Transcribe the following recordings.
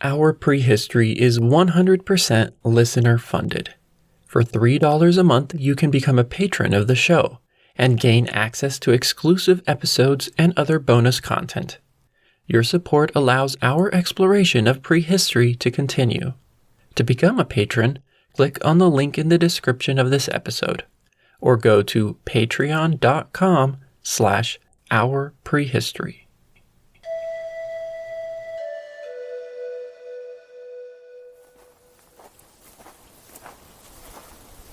Our Prehistory is 100% listener funded. For $3 a month, you can become a patron of the show and gain access to exclusive episodes and other bonus content. Your support allows our exploration of prehistory to continue. To become a patron, click on the link in the description of this episode, or go to patreon.com/ourprehistory.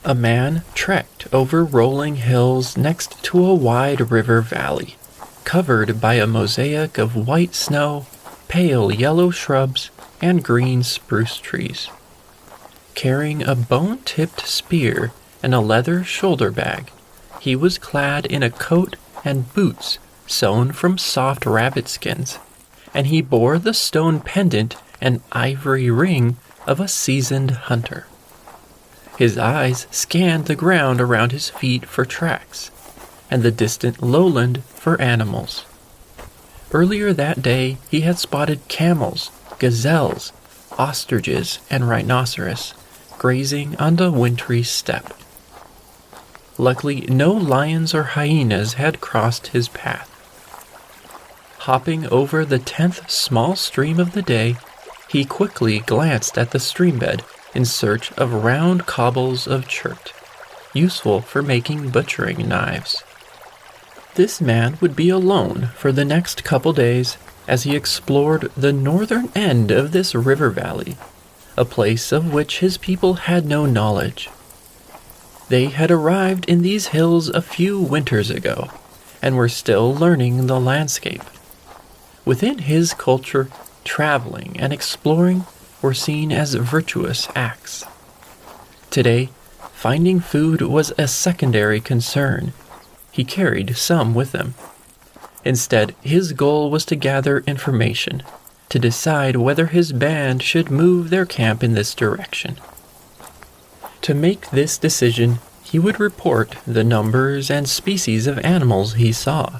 A man trekked over rolling hills next to a wide river valley, covered by a mosaic of white snow, pale yellow shrubs, and green spruce trees. Carrying a bone-tipped spear and a leather shoulder bag, he was clad in a coat and boots sewn from soft rabbit skins, and he bore the stone pendant and ivory ring of a seasoned hunter. His eyes scanned the ground around his feet for tracks, and the distant lowland for animals. Earlier that day, he had spotted camels, gazelles, ostriches, and rhinoceros grazing on the wintry steppe. Luckily, no lions or hyenas had crossed his path. Hopping over the 10th small stream of the day, he quickly glanced at the streambed in search of round cobbles of chert, useful for making butchering knives. This man would be alone for the next couple days as he explored the northern end of this river valley, a place of which his people had no knowledge. They had arrived in these hills a few winters ago and were still learning the landscape. Within his culture, traveling and exploring were seen as virtuous acts. Today, finding food was a secondary concern. He carried some with him. Instead, his goal was to gather information, to decide whether his band should move their camp in this direction. To make this decision, he would report the numbers and species of animals he saw,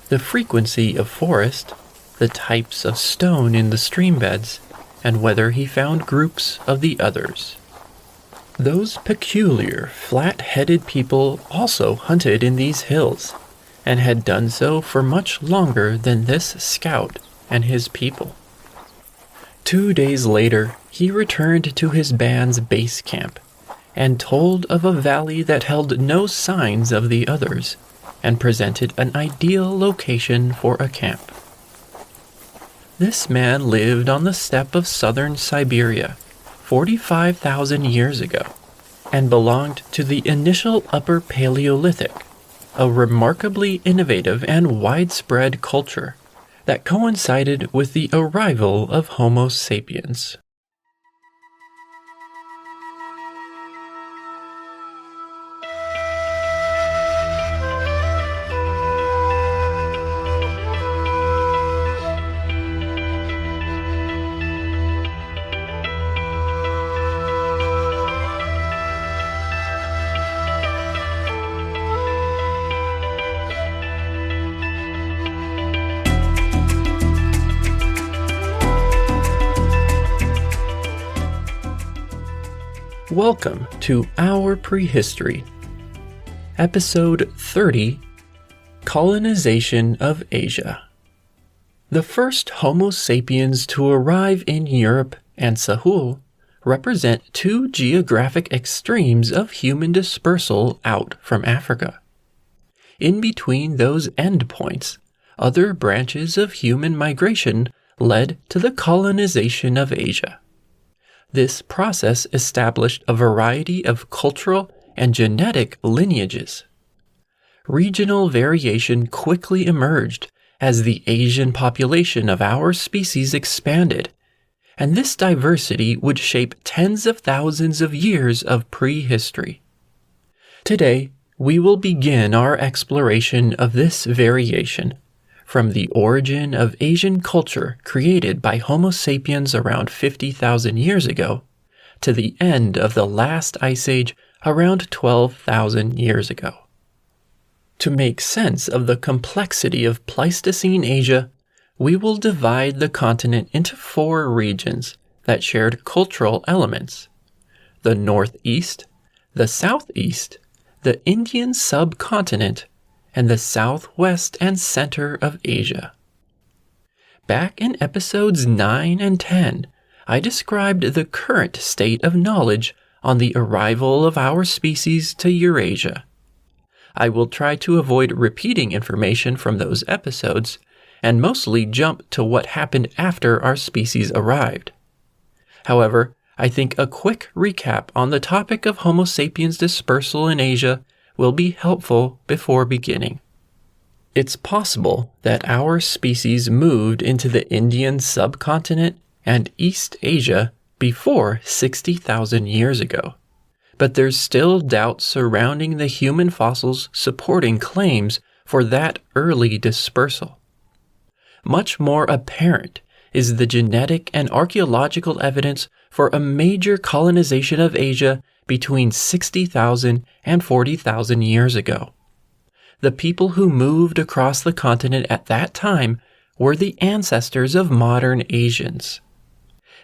the frequency of forest, the types of stone in the streambeds, and whether he found groups of the others. Those peculiar, flat-headed people also hunted in these hills, and had done so for much longer than this scout and his people. 2 days later, he returned to his band's base camp, and told of a valley that held no signs of the others, and presented an ideal location for a camp. This man lived on the steppe of southern Siberia 45,000 years ago, and belonged to the initial Upper Paleolithic, a remarkably innovative and widespread culture that coincided with the arrival of Homo sapiens. Welcome to Our Prehistory, Episode 30, Colonization of Asia. The first Homo sapiens to arrive in Europe and Sahul represent two geographic extremes of human dispersal out from Africa. In between those endpoints, other branches of human migration led to the colonization of Asia. This process established a variety of cultural and genetic lineages. Regional variation quickly emerged as the Asian population of our species expanded, and this diversity would shape tens of thousands of years of prehistory. Today, we will begin our exploration of this variation, from the origin of Asian culture created by Homo sapiens around 50,000 years ago to the end of the last ice age around 12,000 years ago. To make sense of the complexity of Pleistocene Asia, we will divide the continent into 4 regions that shared cultural elements: the Northeast, the Southeast, the Indian subcontinent, and the Southwest and center of Asia. Back in episodes 9 and 10, I described the current state of knowledge on the arrival of our species to Eurasia. I will try to avoid repeating information from those episodes and mostly jump to what happened after our species arrived. However, I think a quick recap on the topic of Homo sapiens dispersal in Asia will be helpful before beginning. It's possible that our species moved into the Indian subcontinent and East Asia before 60,000 years ago, but there's still doubt surrounding the human fossils supporting claims for that early dispersal. Much more apparent is the genetic and archaeological evidence for a major colonization of Asia between 60,000 and 40,000 years ago. The people who moved across the continent at that time were the ancestors of modern Asians.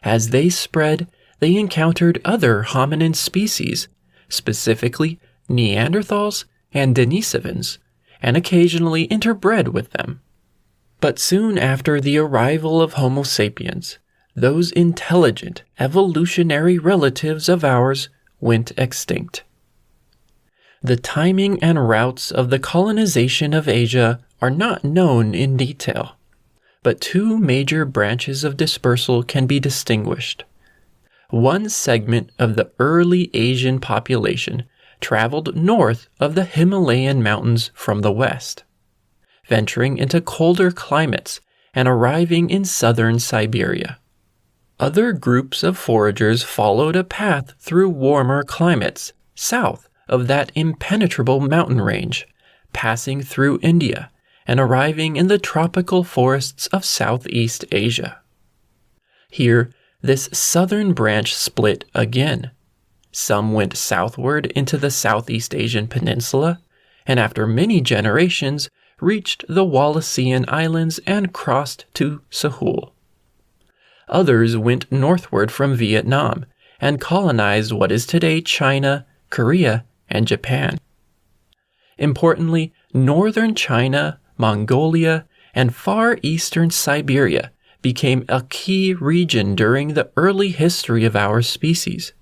As they spread, they encountered other hominin species, specifically Neanderthals and Denisovans, and occasionally interbred with them. But soon after the arrival of Homo sapiens, those intelligent evolutionary relatives of ours went extinct. The timing and routes of the colonization of Asia are not known in detail, but two major branches of dispersal can be distinguished. One segment of the early Asian population traveled north of the Himalayan mountains from the west, venturing into colder climates and arriving in southern Siberia. Other groups of foragers followed a path through warmer climates south of that impenetrable mountain range, passing through India and arriving in the tropical forests of Southeast Asia. Here, this southern branch split again. Some went southward into the Southeast Asian peninsula, and after many generations, reached the Wallaceian Islands and crossed to Sahul. Others went northward from Vietnam and colonized what is today China, Korea, and Japan. Importantly, northern China, Mongolia, and far eastern Siberia became a key region during the early history of our species,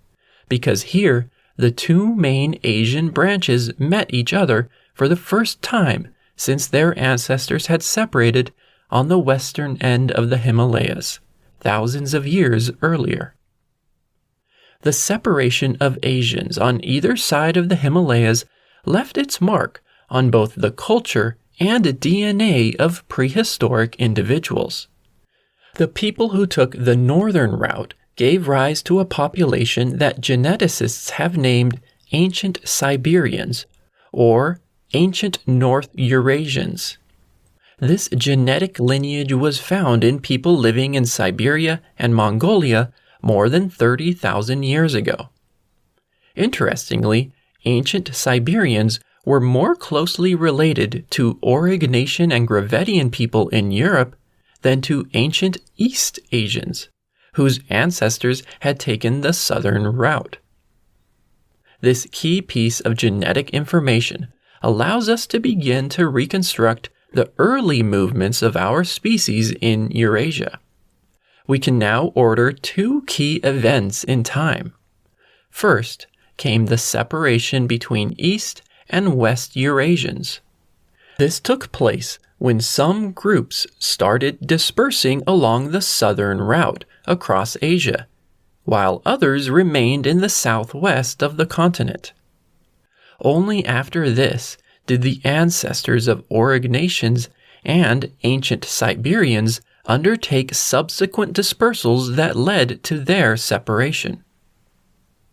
because here the two main Asian branches met each other for the first time since their ancestors had separated on the western end of the Himalayas, thousands of years earlier. The separation of Asians on either side of the Himalayas left its mark on both the culture and DNA of prehistoric individuals. The people who took the northern route gave rise to a population that geneticists have named Ancient Siberians, or Ancient North Eurasians. This genetic lineage was found in people living in Siberia and Mongolia more than 30,000 years ago. Interestingly, ancient Siberians were more closely related to Aurignacian and Gravettian people in Europe than to ancient East Asians, whose ancestors had taken the southern route. This key piece of genetic information allows us to begin to reconstruct the early movements of our species in Eurasia. We can now order two key events in time. First came the separation between East and West Eurasians. This took place when some groups started dispersing along the southern route across Asia, while others remained in the southwest of the continent. Only after this did the ancestors of Aurignacians and ancient Siberians undertake subsequent dispersals that led to their separation.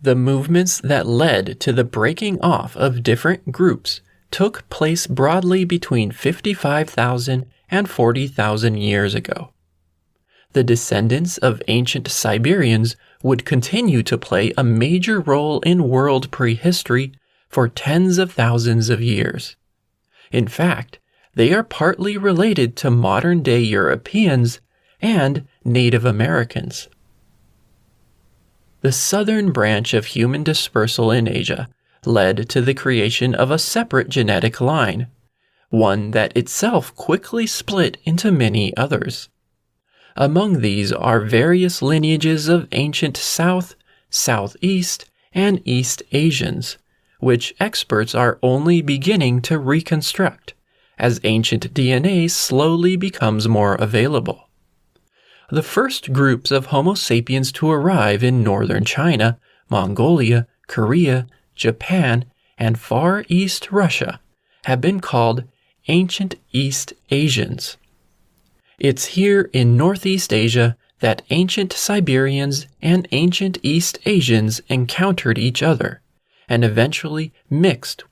The movements that led to the breaking off of different groups took place broadly between 55,000 and 40,000 years ago. The descendants of ancient Siberians would continue to play a major role in world prehistory for tens of thousands of years. In fact, they are partly related to modern-day Europeans and Native Americans. The southern branch of human dispersal in Asia led to the creation of a separate genetic line, one that itself quickly split into many others. Among these are various lineages of ancient South, Southeast, and East Asians, which experts are only beginning to reconstruct as ancient DNA slowly becomes more available. The first groups of Homo sapiens to arrive in northern China, Mongolia, Korea, Japan, and Far East Russia have been called Ancient East Asians. It's here in Northeast Asia that ancient Siberians and ancient East Asians encountered each other and eventually mixed.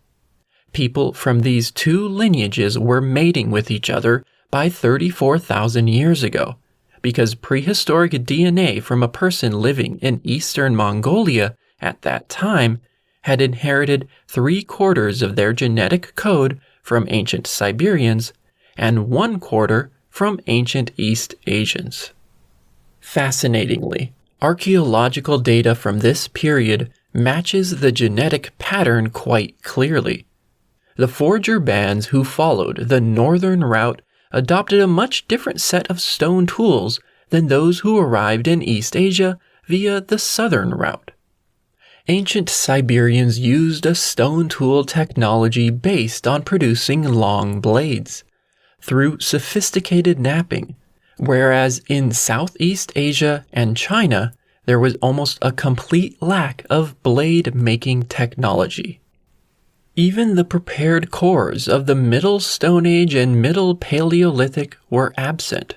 People from these two lineages were mating with each other by 34,000 years ago, because prehistoric DNA from a person living in eastern Mongolia at that time had inherited 3/4 of their genetic code from ancient Siberians and 1/4 from ancient East Asians. Fascinatingly, archaeological data from this period matches the genetic pattern quite clearly. The forager bands who followed the northern route adopted a much different set of stone tools than those who arrived in East Asia via the southern route. Ancient Siberians used a stone tool technology based on producing long blades through sophisticated knapping, whereas in Southeast Asia and China, there was almost a complete lack of blade-making technology. Even the prepared cores of the Middle Stone Age and Middle Paleolithic were absent.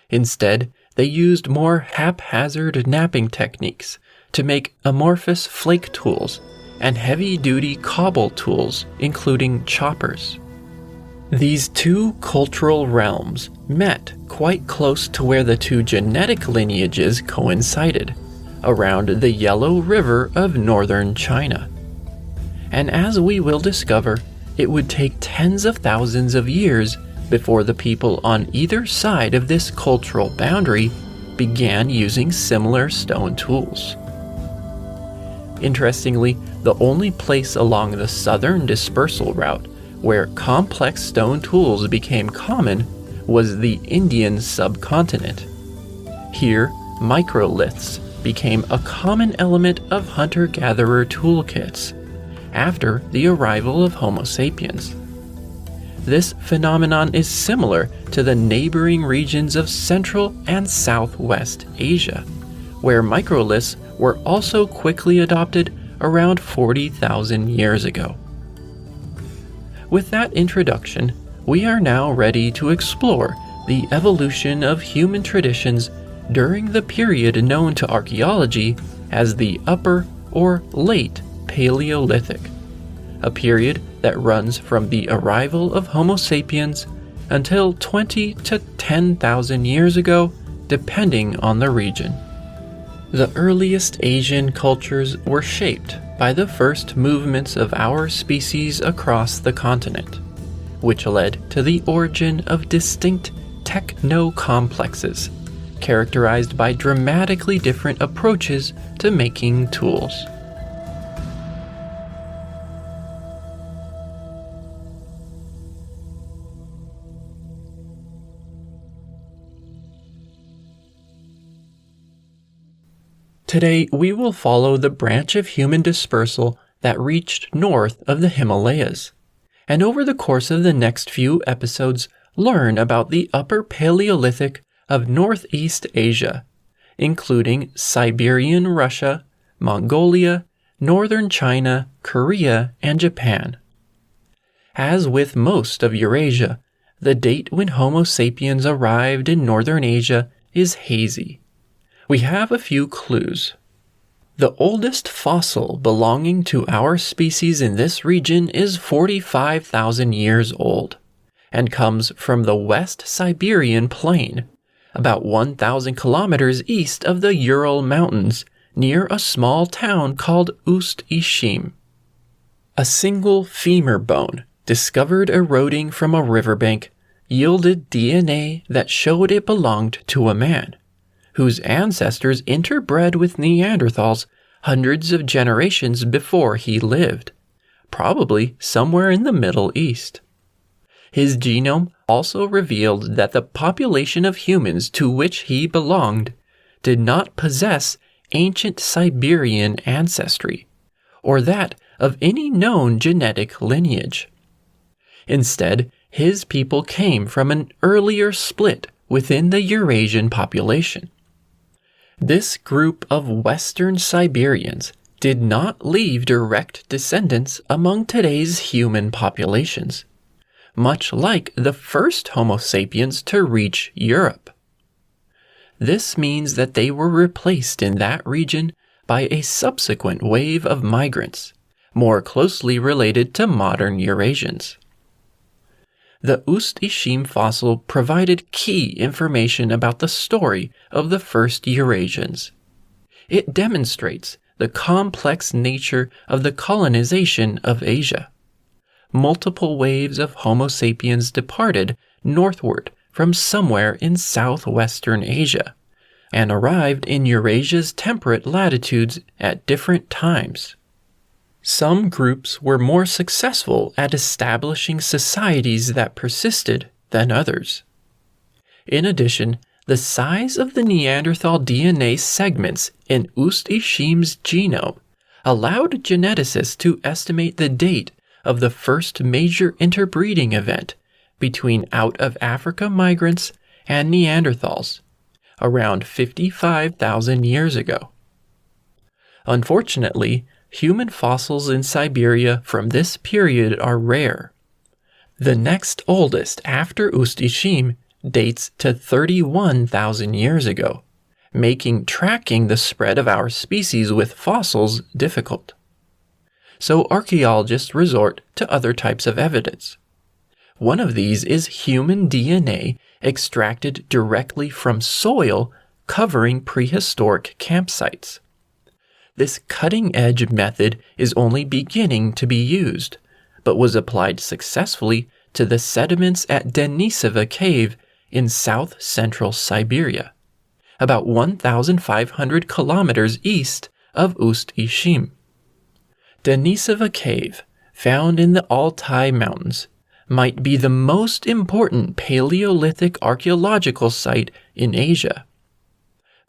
Instead, they used more haphazard knapping techniques to make amorphous flake tools and heavy-duty cobble tools, including choppers. These two cultural realms met quite close to where the two genetic lineages coincided, around the Yellow River of northern China. And as we will discover, it would take tens of thousands of years before the people on either side of this cultural boundary began using similar stone tools. Interestingly, the only place along the southern dispersal route where complex stone tools became common was the Indian subcontinent. Here, microliths became a common element of hunter-gatherer toolkits after the arrival of Homo sapiens. This phenomenon is similar to the neighboring regions of Central and Southwest Asia, where microliths were also quickly adopted around 40,000 years ago. With that introduction, we are now ready to explore the evolution of human traditions during the period known to archaeology as the Upper or Late Paleolithic, a period that runs from the arrival of Homo sapiens until 20 to 10,000 years ago, depending on the region. The earliest Asian cultures were shaped by the first movements of our species across the continent, which led to the origin of distinct techno-complexes, characterized by dramatically different approaches to making tools. Today, we will follow the branch of human dispersal that reached north of the Himalayas, and over the course of the next few episodes, learn about the Upper Paleolithic of Northeast Asia, including Siberian Russia, Mongolia, northern China, Korea, and Japan. As with most of Eurasia, the date when Homo sapiens arrived in northern Asia is hazy. We have a few clues. The oldest fossil belonging to our species in this region is 45,000 years old and comes from the West Siberian Plain, about 1,000 kilometers east of the Ural Mountains, near a small town called Ust-Ishim. A single femur bone, discovered eroding from a riverbank, yielded DNA that showed it belonged to a man, whose ancestors interbred with Neanderthals hundreds of generations before he lived, probably somewhere in the Middle East. His genome also revealed that the population of humans to which he belonged did not possess ancient Siberian ancestry, or that of any known genetic lineage. Instead, his people came from an earlier split within the Eurasian population. This group of Western Siberians did not leave direct descendants among today's human populations, much like the first Homo sapiens to reach Europe. This means that they were replaced in that region by a subsequent wave of migrants, more closely related to modern Eurasians. The Ust'-Ishim fossil provided key information about the story of the first Eurasians. It demonstrates the complex nature of the colonization of Asia. Multiple waves of Homo sapiens departed northward from somewhere in southwestern Asia and arrived in Eurasia's temperate latitudes at different times. Some groups were more successful at establishing societies that persisted than others. In addition, the size of the Neanderthal DNA segments in Ust'-Ishim's genome allowed geneticists to estimate the date of the first major interbreeding event between out-of-Africa migrants and Neanderthals, around 55,000 years ago. Unfortunately, human fossils in Siberia from this period are rare. The next oldest after Ust'-Ishim dates to 31,000 years ago, making tracking the spread of our species with fossils difficult. So archaeologists resort to other types of evidence. One of these is human DNA extracted directly from soil covering prehistoric campsites. This cutting-edge method is only beginning to be used, but was applied successfully to the sediments at Denisova Cave in south-central Siberia, about 1,500 kilometers east of Ust'-Ishim. Denisova Cave, found in the Altai Mountains, might be the most important Paleolithic archaeological site in Asia.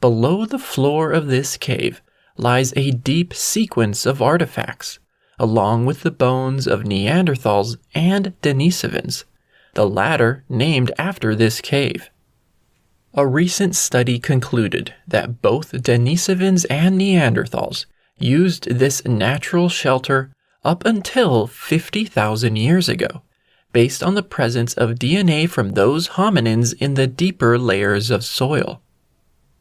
Below the floor of this cave lies a deep sequence of artifacts, along with the bones of Neanderthals and Denisovans, the latter named after this cave. A recent study concluded that both Denisovans and Neanderthals used this natural shelter up until 50,000 years ago, based on the presence of DNA from those hominins in the deeper layers of soil.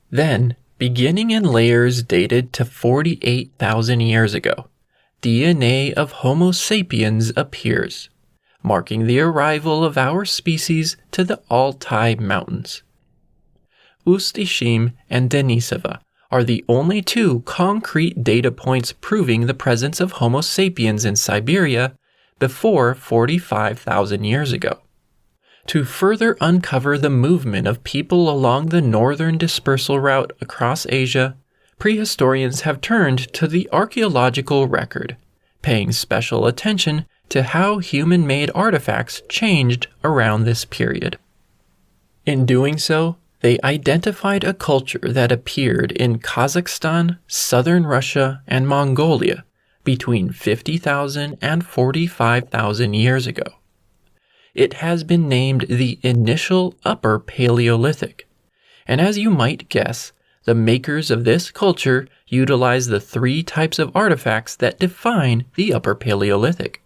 Then, beginning in layers dated to 48,000 years ago, DNA of Homo sapiens appears, marking the arrival of our species to the Altai Mountains. Ust'-Ishim and Denisova are the only two concrete data points proving the presence of Homo sapiens in Siberia before 45,000 years ago. To further uncover the movement of people along the northern dispersal route across Asia, prehistorians have turned to the archaeological record, paying special attention to how human-made artifacts changed around this period. In doing so, they identified a culture that appeared in Kazakhstan, southern Russia, and Mongolia between 50,000 and 45,000 years ago. It has been named the initial Upper Paleolithic, and as you might guess, the makers of this culture utilize the three types of artifacts that define the Upper Paleolithic: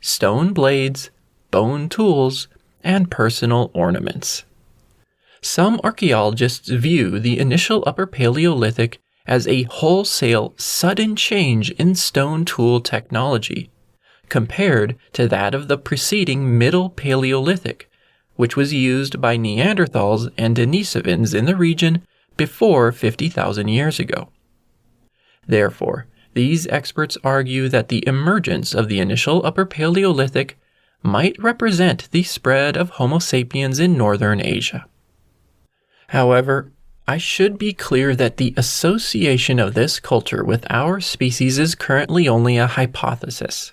stone blades, bone tools, and personal ornaments. Some archaeologists view the initial Upper Paleolithic as a wholesale, sudden change in stone tool technology, compared to that of the preceding Middle Paleolithic, which was used by Neanderthals and Denisovans in the region before 50,000 years ago. Therefore, these experts argue that the emergence of the initial Upper Paleolithic might represent the spread of Homo sapiens in northern Asia. However, I should be clear that the association of this culture with our species is currently only a hypothesis.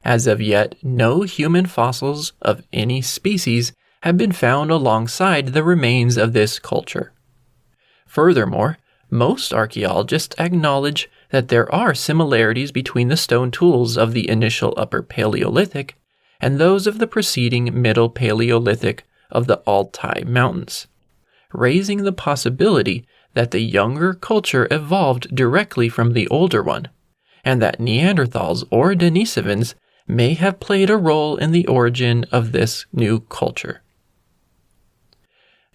As of yet, no human fossils of any species have been found alongside the remains of this culture. Furthermore, most archaeologists acknowledge that there are similarities between the stone tools of the initial Upper Paleolithic and those of the preceding Middle Paleolithic of the Altai Mountains, raising the possibility that the younger culture evolved directly from the older one, and that Neanderthals or Denisovans may have played a role in the origin of this new culture.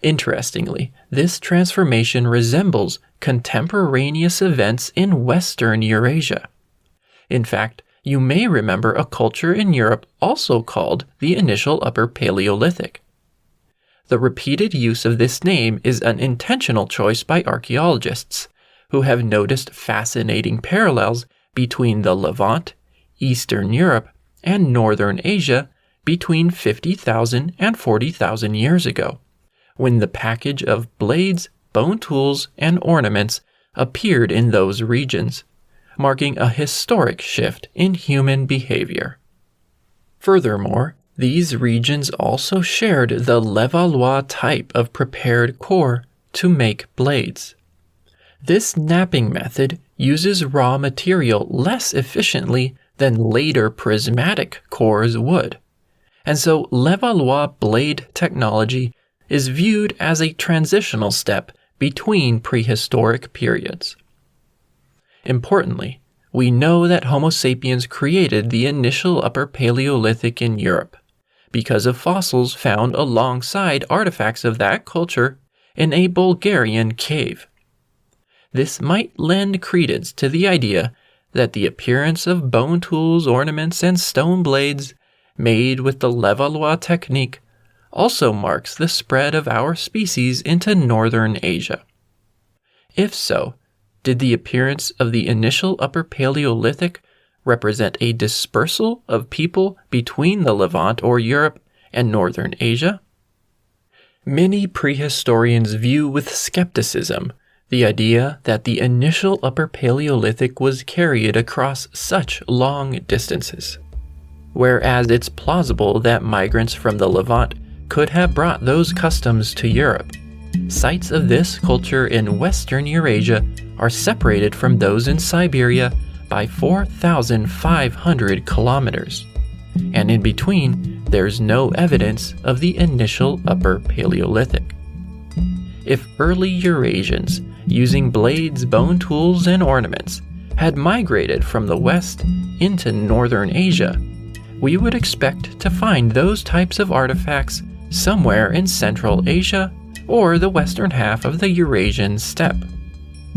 Interestingly, this transformation resembles contemporaneous events in Western Eurasia. In fact, you may remember a culture in Europe also called the initial Upper Paleolithic. The repeated use of this name is an intentional choice by archaeologists, who have noticed fascinating parallels between the Levant, Eastern Europe, and Northern Asia between 50,000 and 40,000 years ago, when the package of blades, bone tools, and ornaments appeared in those regions, marking a historic shift in human behavior. Furthermore, these regions also shared the Levallois type of prepared core to make blades. This knapping method uses raw material less efficiently than later prismatic cores would, and so Levallois blade technology is viewed as a transitional step between prehistoric periods. Importantly, we know that Homo sapiens created the initial Upper Paleolithic in Europe because of fossils found alongside artifacts of that culture in a Bulgarian cave. This might lend credence to the idea that the appearance of bone tools, ornaments, and stone blades made with the Levallois technique also marks the spread of our species into northern Asia. If so, did the appearance of the initial Upper Paleolithic represent a dispersal of people between the Levant or Europe and northern Asia? Many prehistorians view with skepticism the idea that the initial Upper Paleolithic was carried across such long distances, whereas it's plausible that migrants from the Levant could have brought those customs to Europe. Sites of this culture in Western Eurasia are separated from those in Siberia by 4,500 kilometers, and in between, there's no evidence of the initial Upper Paleolithic. If early Eurasians, using blades, bone tools, and ornaments, had migrated from the west into northern Asia, we would expect to find those types of artifacts somewhere in Central Asia or the western half of the Eurasian steppe.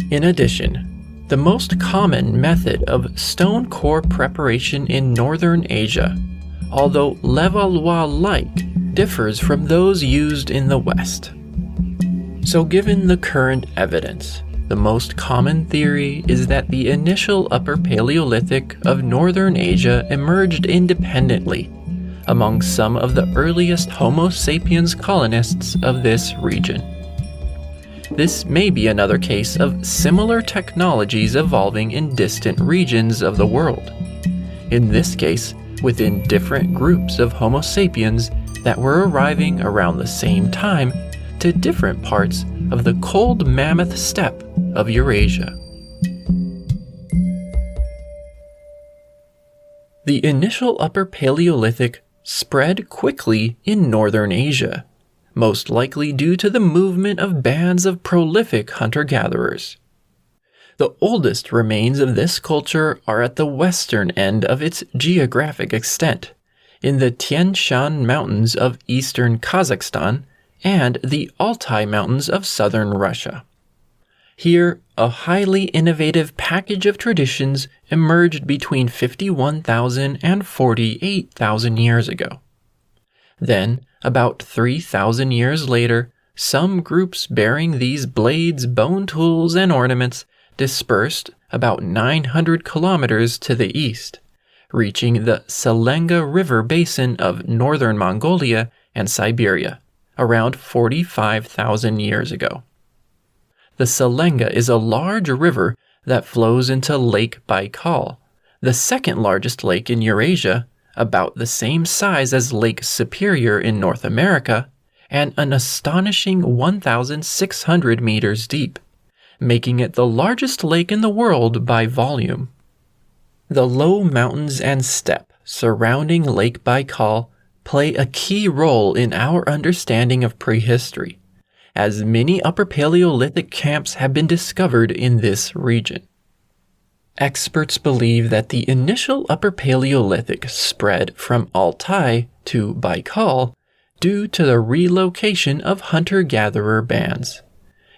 In addition, the most common method of stone core preparation in northern Asia, although Levallois-like, differs from those used in the West. So given the current evidence, the most common theory is that the initial Upper Paleolithic of northern Asia emerged independently among some of the earliest Homo sapiens colonists of this region. This may be another case of similar technologies evolving in distant regions of the world, in this case within different groups of Homo sapiens that were arriving around the same time to different parts of the cold mammoth steppe of Eurasia. The initial Upper Paleolithic spread quickly in northern Asia, most likely due to the movement of bands of prolific hunter-gatherers. The oldest remains of this culture are at the western end of its geographic extent, in the Tian Shan Mountains of eastern Kazakhstan and the Altai Mountains of southern Russia. Here, a highly innovative package of traditions emerged between 51,000 and 48,000 years ago. Then, about 3,000 years later, some groups bearing these blades, bone tools, and ornaments dispersed about 900 kilometers to the east, reaching the Selenga River basin of northern Mongolia and Siberia around 45,000 years ago. The Selenga is a large river that flows into Lake Baikal, the second largest lake in Eurasia, about the same size as Lake Superior in North America, and an astonishing 1,600 meters deep, making it the largest lake in the world by volume. The low mountains and steppe surrounding Lake Baikal play a key role in our understanding of prehistory, as many Upper Paleolithic camps have been discovered in this region. Experts believe that the initial Upper Paleolithic spread from Altai to Baikal due to the relocation of hunter-gatherer bands,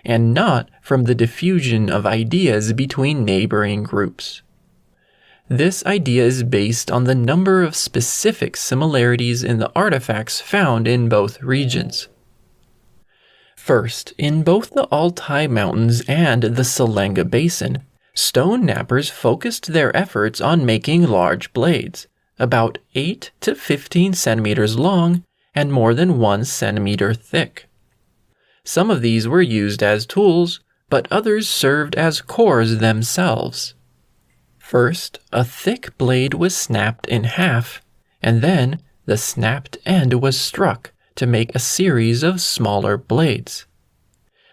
and not from the diffusion of ideas between neighboring groups. This idea is based on the number of specific similarities in the artifacts found in both regions. First, in both the Altai Mountains and the Selenga Basin, stone knappers focused their efforts on making large blades, about 8 to 15 centimeters long and more than 1 centimeter thick. Some of these were used as tools, but others served as cores themselves. First, a thick blade was snapped in half, and then the snapped end was struck to make a series of smaller blades.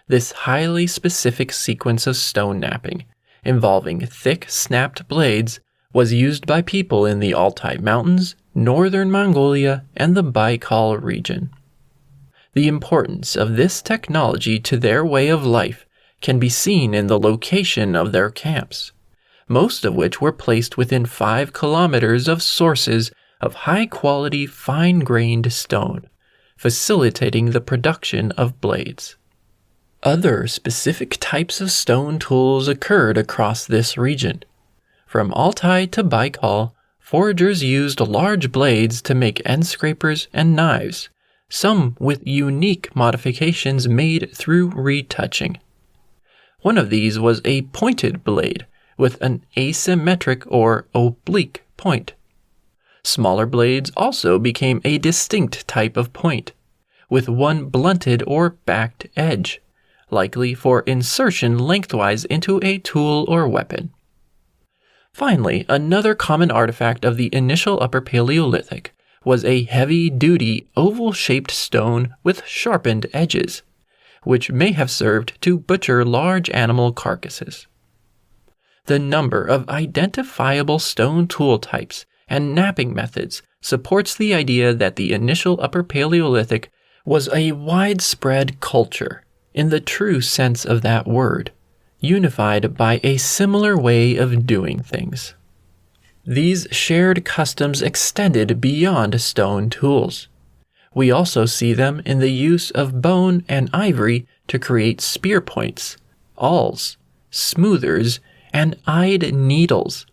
This highly specific sequence of stone knapping, involving thick snapped blades, was used by people in the Altai Mountains, northern Mongolia, and the Baikal region. The importance of this technology to their way of life can be seen in the location of their camps, most of which were placed within 5 kilometers of sources of high-quality, fine-grained stone, facilitating the production of blades. Other specific types of stone tools occurred across this region. From Altai to Baikal, foragers used large blades to make end scrapers and knives, some with unique modifications made through retouching. One of these was a pointed blade with an asymmetric or oblique point. Smaller blades also became a distinct type of point, with one blunted or backed edge, likely for insertion lengthwise into a tool or weapon. Finally, another common artifact of the initial Upper Paleolithic was a heavy-duty oval-shaped stone with sharpened edges, which may have served to butcher large animal carcasses. The number of identifiable stone tool types and knapping methods supports the idea that the initial Upper Paleolithic was a widespread culture, in the true sense of that word, unified by a similar way of doing things. These shared customs extended beyond stone tools. We also see them in the use of bone and ivory to create spear points, awls, smoothers, and eyed needles,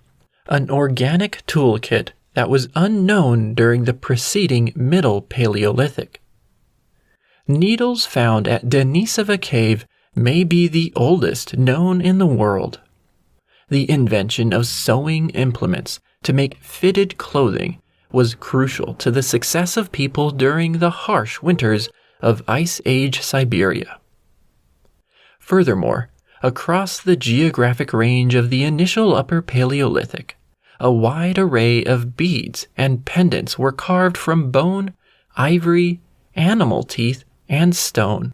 an organic toolkit that was unknown during the preceding Middle Paleolithic. Needles found at Denisova Cave may be the oldest known in the world. The invention of sewing implements to make fitted clothing was crucial to the success of people during the harsh winters of Ice Age Siberia. Furthermore, across the geographic range of the initial Upper Paleolithic, a wide array of beads and pendants were carved from bone, ivory, animal teeth, and stone.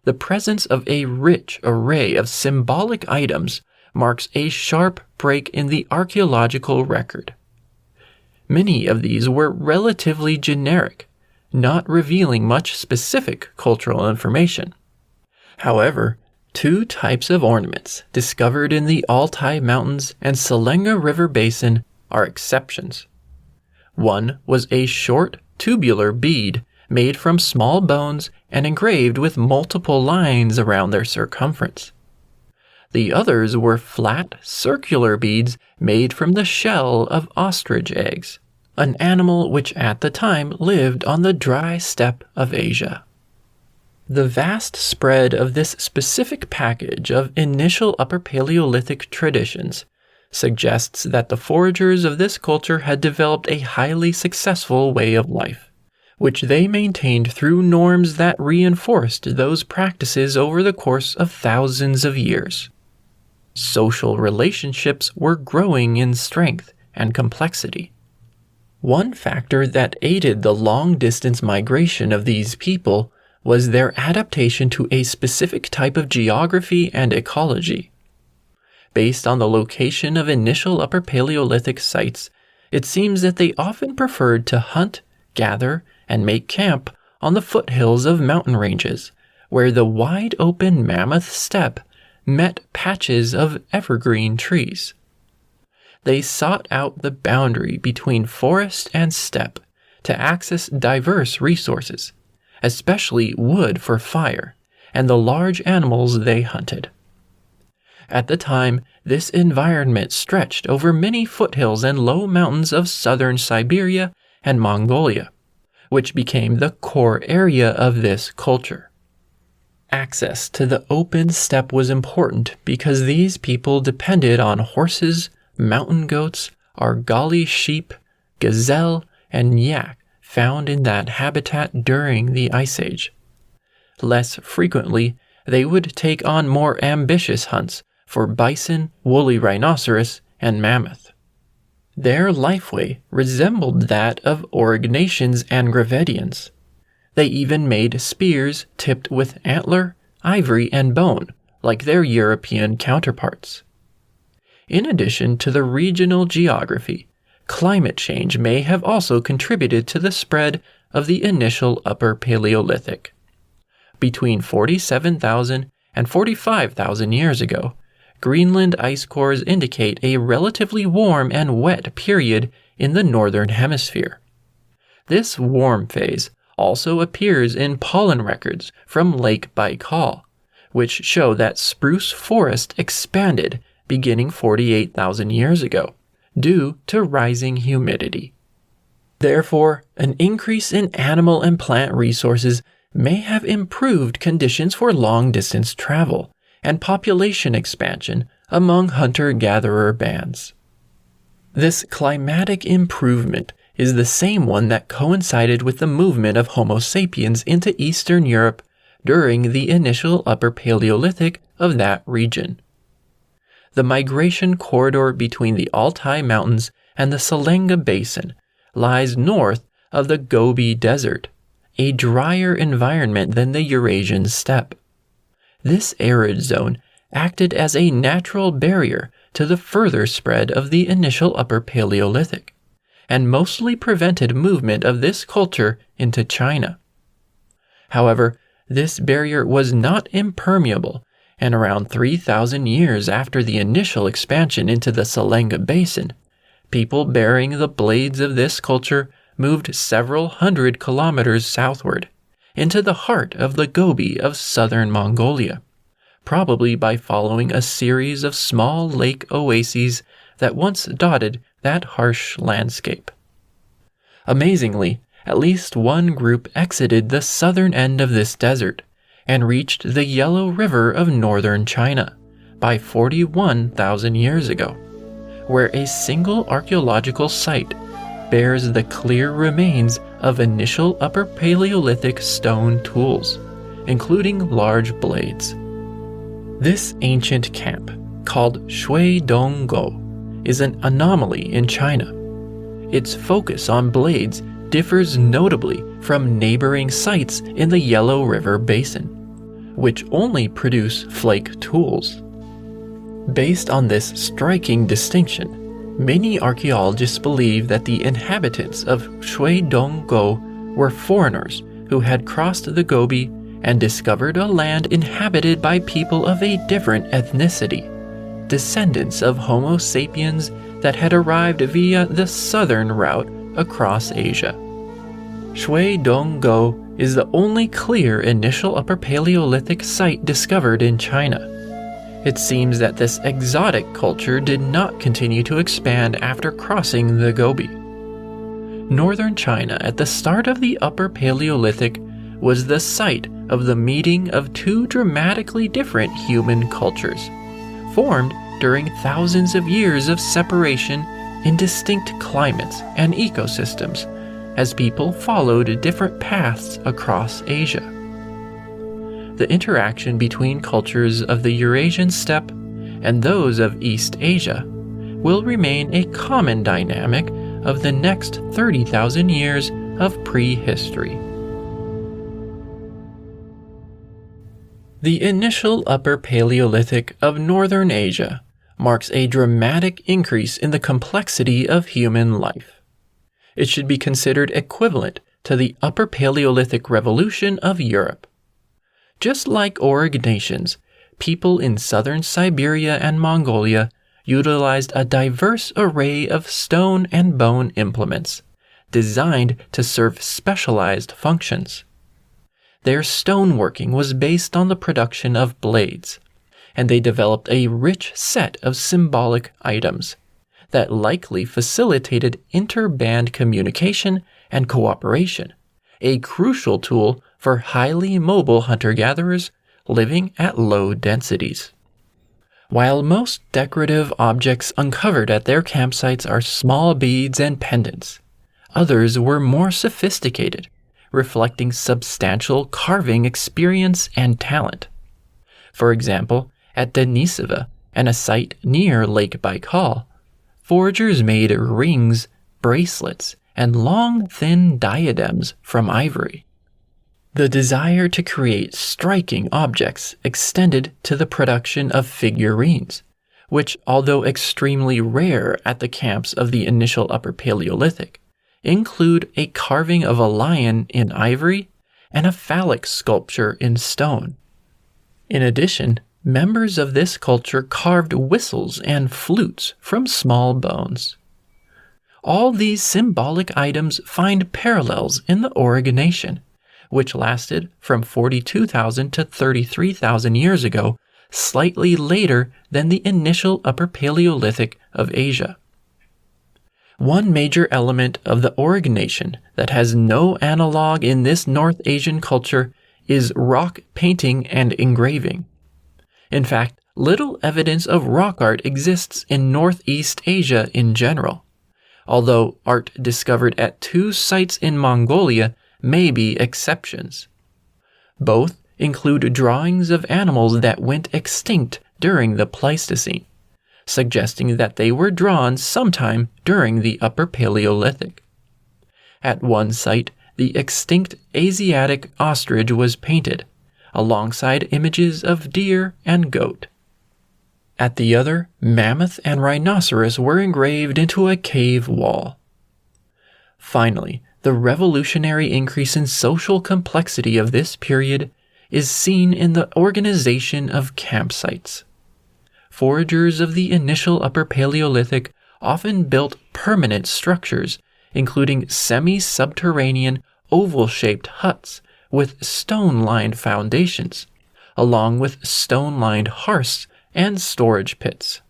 The presence of a rich array of symbolic items marks a sharp break in the archaeological record. Many of these were relatively generic, not revealing much specific cultural information. However, 2 types of ornaments discovered in the Altai Mountains and Selenga River Basin are exceptions. One was a short, tubular bead made from small bones and engraved with multiple lines around their circumference. The others were flat, circular beads made from the shell of ostrich eggs, an animal which at the time lived on the dry steppe of Asia. The vast spread of this specific package of initial Upper Paleolithic traditions suggests that the foragers of this culture had developed a highly successful way of life, which they maintained through norms that reinforced those practices over the course of thousands of years. Social relationships were growing in strength and complexity. One factor that aided the long-distance migration of these people was their adaptation to a specific type of geography and ecology. Based on the location of initial Upper Paleolithic sites, it seems that they often preferred to hunt, gather, and make camp on the foothills of mountain ranges, where the wide-open mammoth steppe met patches of evergreen trees. They sought out the boundary between forest and steppe to access diverse resources, especially wood for fire, and the large animals they hunted. At the time, this environment stretched over many foothills and low mountains of southern Siberia and Mongolia, which became the core area of this culture. Access to the open steppe was important because these people depended on horses, mountain goats, Argali sheep, gazelle, and yak found in that habitat during the Ice Age. Less frequently, they would take on more ambitious hunts for bison, woolly rhinoceros, and mammoth. Their lifeway resembled that of Aurignacians and Gravettians. They even made spears tipped with antler, ivory, and bone, like their European counterparts. In addition to the regional geography, climate change may have also contributed to the spread of the initial Upper Paleolithic. Between 47,000 and 45,000 years ago, Greenland ice cores indicate a relatively warm and wet period in the northern hemisphere. This warm phase also appears in pollen records from Lake Baikal, which show that spruce forest expanded beginning 48,000 years ago, due to rising humidity. Therefore, an increase in animal and plant resources may have improved conditions for long-distance travel and population expansion among hunter-gatherer bands. This climatic improvement is the same one that coincided with the movement of Homo sapiens into Eastern Europe during the initial Upper Paleolithic of that region. The migration corridor between the Altai Mountains and the Selenga Basin lies north of the Gobi Desert, a drier environment than the Eurasian steppe. This arid zone acted as a natural barrier to the further spread of the initial Upper Paleolithic, and mostly prevented movement of this culture into China. However, this barrier was not impermeable, and around 3,000 years after the initial expansion into the Selenga Basin, people bearing the blades of this culture moved several hundred kilometers southward, into the heart of the Gobi of southern Mongolia, probably by following a series of small lake oases that once dotted that harsh landscape. Amazingly, at least one group exited the southern end of this desert and reached the Yellow River of northern China by 41,000 years ago, where a single archaeological site bears the clear remains of initial Upper Paleolithic stone tools, including large blades. This ancient camp, called Shuidonggo, is an anomaly in China. Its focus on blades differs notably from neighboring sites in the Yellow River Basin, which only produce flake tools. Based on this striking distinction, many archaeologists believe that the inhabitants of Shuidonggo were foreigners who had crossed the Gobi and discovered a land inhabited by people of a different ethnicity, descendants of Homo sapiens that had arrived via the southern route across Asia. Shuidonggo is the only clear initial Upper Paleolithic site discovered in China. It seems that this exotic culture did not continue to expand after crossing the Gobi. Northern China at the start of the Upper Paleolithic was the site of the meeting of two dramatically different human cultures, formed during thousands of years of separation in distinct climates and ecosystems as people followed different paths across Asia. The interaction between cultures of the Eurasian steppe and those of East Asia will remain a common dynamic of the next 30,000 years of prehistory. The initial Upper Paleolithic of Northern Asia marks a dramatic increase in the complexity of human life. It should be considered equivalent to the Upper Paleolithic Revolution of Europe. Just like Auric nations, people in southern Siberia and Mongolia utilized a diverse array of stone and bone implements, designed to serve specialized functions. Their stoneworking was based on the production of blades, and they developed a rich set of symbolic items that likely facilitated interband communication and cooperation, a crucial tool for highly mobile hunter-gatherers living at low densities. While most decorative objects uncovered at their campsites are small beads and pendants, others were more sophisticated, reflecting substantial carving experience and talent. For example, at Denisova and a site near Lake Baikal, foragers made rings, bracelets, and long, thin diadems from ivory. The desire to create striking objects extended to the production of figurines, which, although extremely rare at the camps of the initial Upper Paleolithic, include a carving of a lion in ivory and a phallic sculpture in stone. In addition, members of this culture carved whistles and flutes from small bones. All these symbolic items find parallels in the Auric nation, which lasted from 42,000 to 33,000 years ago, slightly later than the initial Upper Paleolithic of Asia. One major element of the Auric nation that has no analog in this North Asian culture is rock painting and engraving. In fact, little evidence of rock art exists in Northeast Asia in general, although art discovered at 2 sites in Mongolia may be exceptions. Both include drawings of animals that went extinct during the Pleistocene, suggesting that they were drawn sometime during the Upper Paleolithic. At one site, the extinct Asiatic ostrich was painted, alongside images of deer and goat. At the other, mammoth and rhinoceros were engraved into a cave wall. Finally, the revolutionary increase in social complexity of this period is seen in the organization of campsites. Foragers of the initial Upper Paleolithic often built permanent structures, including semi-subterranean, oval-shaped huts with stone-lined foundations, along with stone-lined hearths and storage pits.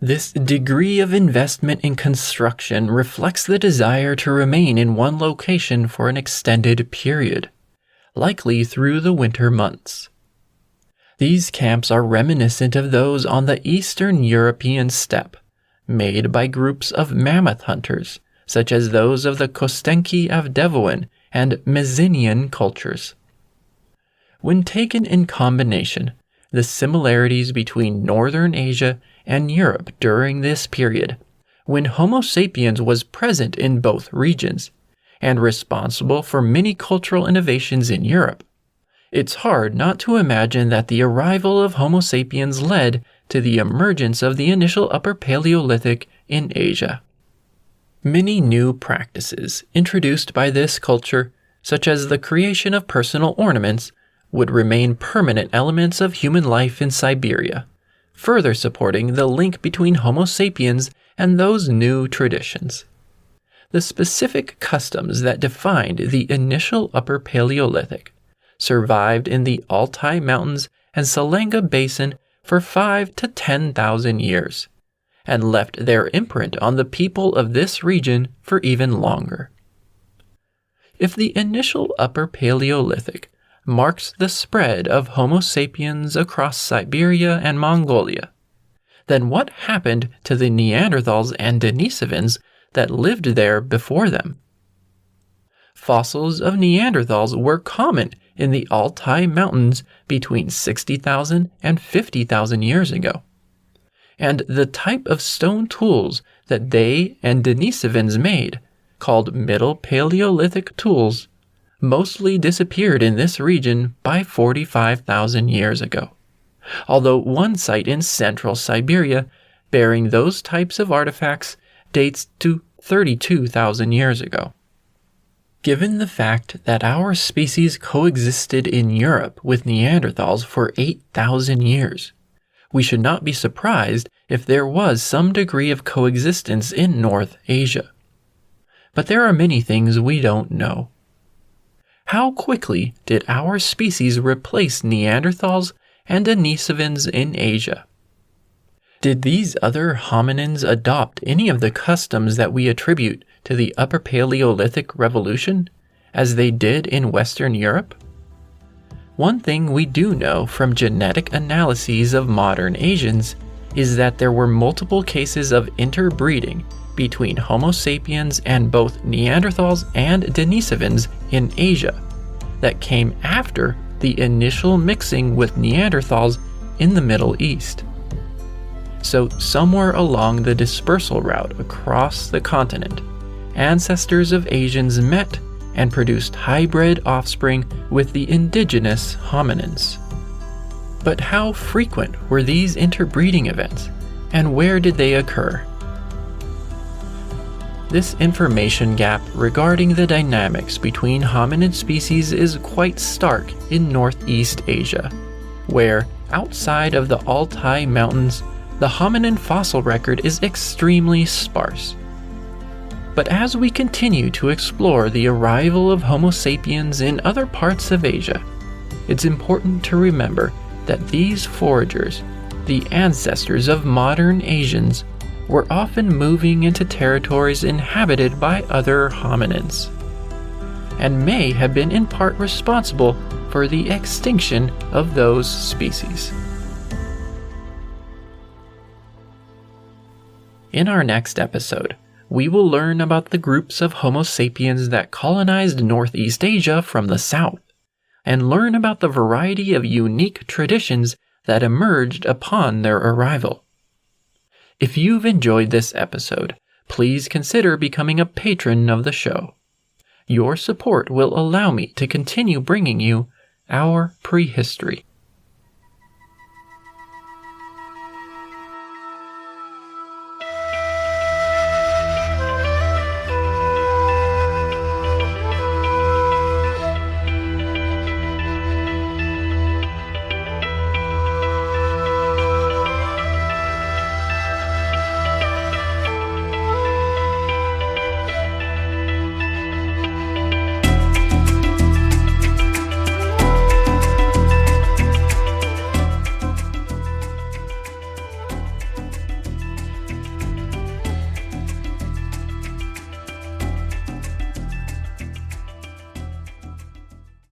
This degree of investment in construction reflects the desire to remain in one location for an extended period, likely through the winter months. These camps are reminiscent of those on the Eastern European steppe, made by groups of mammoth hunters, such as those of the Kostenki of Devoin and Mezinian cultures. When taken in combination, the similarities between Northern Asia and Europe during this period, when Homo sapiens was present in both regions and responsible for many cultural innovations in Europe, it's hard not to imagine that the arrival of Homo sapiens led to the emergence of the initial Upper Paleolithic in Asia. Many new practices introduced by this culture, such as the creation of personal ornaments, would remain permanent elements of human life in Siberia, further supporting the link between Homo sapiens and those new traditions. The specific customs that defined the initial Upper Paleolithic survived in the Altai Mountains and Selenga Basin for 5,000 to 10,000 years, and left their imprint on the people of this region for even longer. If the initial Upper Paleolithic marks the spread of Homo sapiens across Siberia and Mongolia, then what happened to the Neanderthals and Denisovans that lived there before them? fossils of Neanderthals were common in the Altai Mountains between 60,000 and 50,000 years ago. And the type of stone tools that they and Denisovans made, called Middle Paleolithic tools, mostly disappeared in this region by 45,000 years ago, although one site in central Siberia bearing those types of artifacts dates to 32,000 years ago. Given the fact that our species coexisted in Europe with Neanderthals for 8,000 years, we should not be surprised if there was some degree of coexistence in North Asia. But there are many things we don't know. How quickly did our species replace Neanderthals and Denisovans in Asia? Did these other hominins adopt any of the customs that we attribute to the Upper Paleolithic Revolution, as they did in Western Europe? One thing we do know from genetic analyses of modern Asians is that there were multiple cases of interbreeding between Homo sapiens and both Neanderthals and Denisovans in Asia that came after the initial mixing with Neanderthals in the Middle East. So somewhere along the dispersal route across the continent, ancestors of Asians met and produced hybrid offspring with the indigenous hominins. But how frequent were these interbreeding events, and where did they occur? This information gap regarding the dynamics between hominid species is quite stark in Northeast Asia, where, outside of the Altai Mountains, the hominin fossil record is extremely sparse. But as we continue to explore the arrival of Homo sapiens in other parts of Asia, it's important to remember that these foragers, the ancestors of modern Asians, were often moving into territories inhabited by other hominins, and may have been in part responsible for the extinction of those species. In our next episode, we will learn about the groups of Homo sapiens that colonized Northeast Asia from the south, and learn about the variety of unique traditions that emerged upon their arrival. If you've enjoyed this episode, please consider becoming a patron of the show. Your support will allow me to continue bringing you our prehistory.